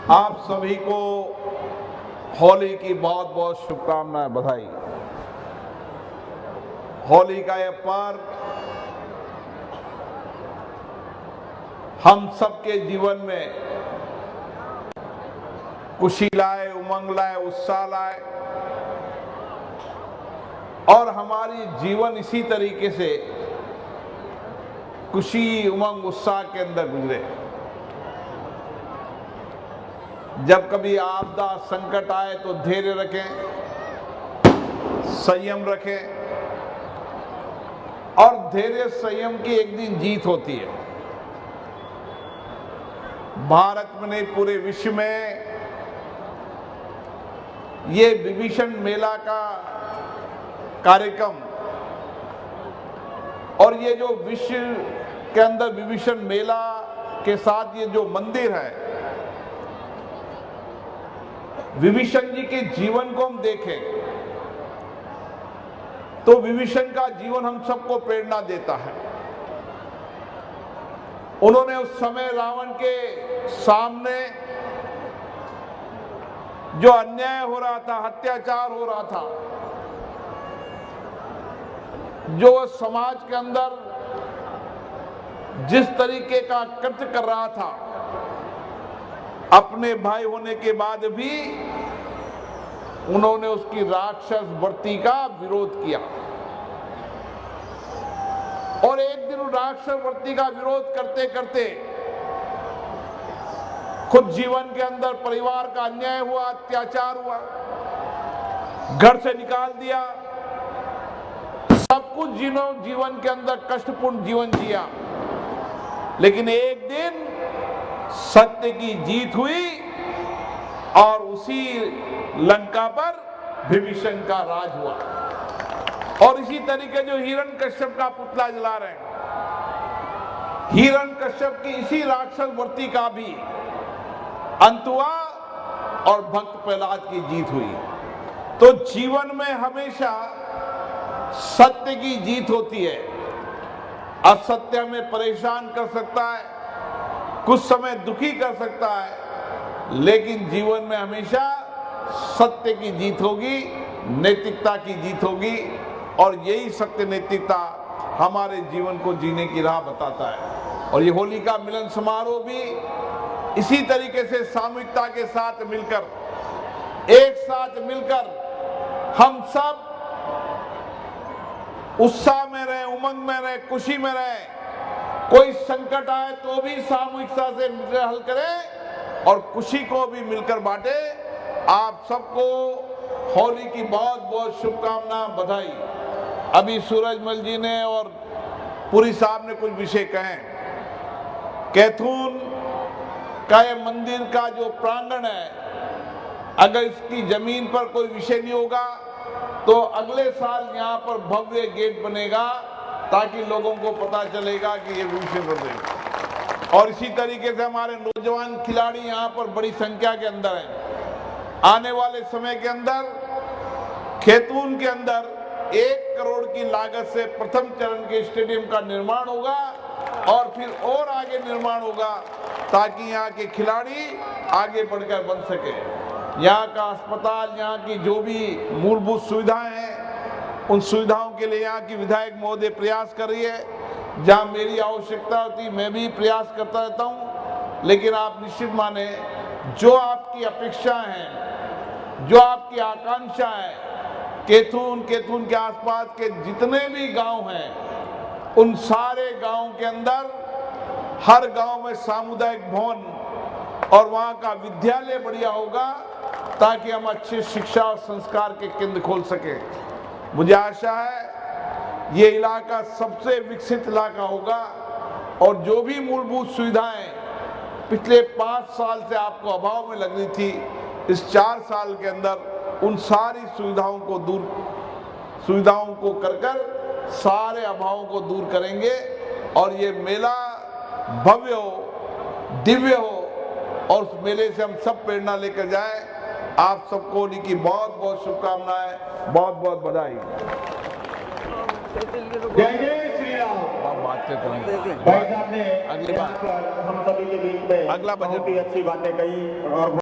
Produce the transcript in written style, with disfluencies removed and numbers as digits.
आप सभी को होली की बहुत बहुत शुभकामनाएं, बधाई। होली का यह पर्व हम सबके जीवन में खुशी लाए, उमंग लाए, उत्साह लाए और हमारी जीवन इसी तरीके से खुशी, उमंग, उत्साह के अंदर गुजरे। जब कभी आपदा, संकट आए तो धैर्य रखें, संयम रखें और धैर्य संयम की एक दिन जीत होती है। भारत में नहीं, पूरे विश्व में ये विभीषण मेला का कार्यक्रम और ये जो विश्व के अंदर विभीषण मेला के साथ ये जो मंदिर है, विभीषण जी के जीवन को हम देखें तो विभीषण का जीवन हम सबको प्रेरणा देता है। उन्होंने उस समय रावण के सामने जो अन्याय हो रहा था, अत्याचार हो रहा था, जो समाज के अंदर जिस तरीके का कृत्य कर रहा था, अपने भाई होने के बाद भी उन्होंने उसकी राक्षस वृत्ति का विरोध किया और एक दिन राक्षस वृत्ति का विरोध करते करते खुद जीवन के अंदर परिवार का अन्याय हुआ, अत्याचार हुआ, घर से निकाल दिया, सब कुछ जीवन के अंदर कष्टपूर्ण जीवन जिया। लेकिन एक दिन सत्य की जीत हुई और उसी लंका पर विभीषण का राज हुआ। और इसी तरीके जो हिरण्यकश्यप का पुतला जला रहे हैं, हिरण्यकश्यप की इसी राक्षस वृत्ति का भी अंत हुआ और भक्त प्रहलाद की जीत हुई। तो जीवन में हमेशा सत्य की जीत होती है। असत्य हमें परेशान कर सकता है, कुछ समय दुखी कर सकता है, लेकिन जीवन में हमेशा सत्य की जीत होगी, नैतिकता की जीत होगी और यही सत्य नैतिकता हमारे जीवन को जीने की राह बताता है। और ये होली का मिलन समारोह भी इसी तरीके से सामूहिकता के साथ मिलकर, एक साथ मिलकर हम सब उत्साह में रहे, उमंग में रहे, खुशी में रहे। कोई संकट आए तो भी सामूहिकता से मिलकर हल करें और खुशी को भी मिलकर बांटे। आप सबको होली की बहुत बहुत शुभकामना, बधाई। अभी सूरजमल जी ने और पुरी साहब ने कुछ विषय कहे। कैथून का ये मंदिर का जो प्रांगण है, अगर इसकी जमीन पर कोई विषय नहीं होगा तो अगले साल यहाँ पर भव्य गेट बनेगा ताकि लोगों को पता चलेगा कि ये विषय बनेगा। और इसी तरीके से हमारे नौजवान खिलाड़ी यहाँ पर बड़ी संख्या के अंदर हैं। आने वाले समय के अंदर खेतून के अंदर 1 करोड़ की लागत से प्रथम चरण के स्टेडियम का निर्माण होगा और फिर और आगे निर्माण होगा ताकि यहाँ के खिलाड़ी आगे बढ़कर बन सके। यहाँ का अस्पताल, यहाँ की जो भी मूलभूत सुविधाएं हैं, उन सुविधाओं के लिए यहाँ की विधायक महोदय प्रयास कर रही है। जहाँ मेरी आवश्यकता होती मैं भी प्रयास करता रहता हूँ। लेकिन आप निश्चित माने, जो आपकी अपेक्षाएं हैं, जो आपकी आकांक्षा है, कैथून के आसपास के जितने भी गांव हैं, उन सारे गांव के अंदर हर गांव में सामुदायिक भवन और वहाँ का विद्यालय बढ़िया होगा ताकि हम अच्छी शिक्षा और संस्कार के केंद्र खोल सके। मुझे आशा है ये इलाका सबसे विकसित इलाका होगा और जो भी मूलभूत सुविधाएं पिछले 5 साल से आपको अभाव में लग रही थी, इस 4 साल के अंदर उन सारी सुविधाओं को कर सारे अभावों को दूर करेंगे और ये मेला भव्य हो, दिव्य हो और उस मेले से हम सब प्रेरणा लेकर जाए। आप सबको होली की बहुत बहुत शुभकामनाएं, बहुत बहुत बधाई। जय जय श्री राम। बातचीत करेंगे भाई साहब ने अगली बार यहाँ पर हम सभी के बीच में अगला बजट बहुत ही अच्छी बातें कही और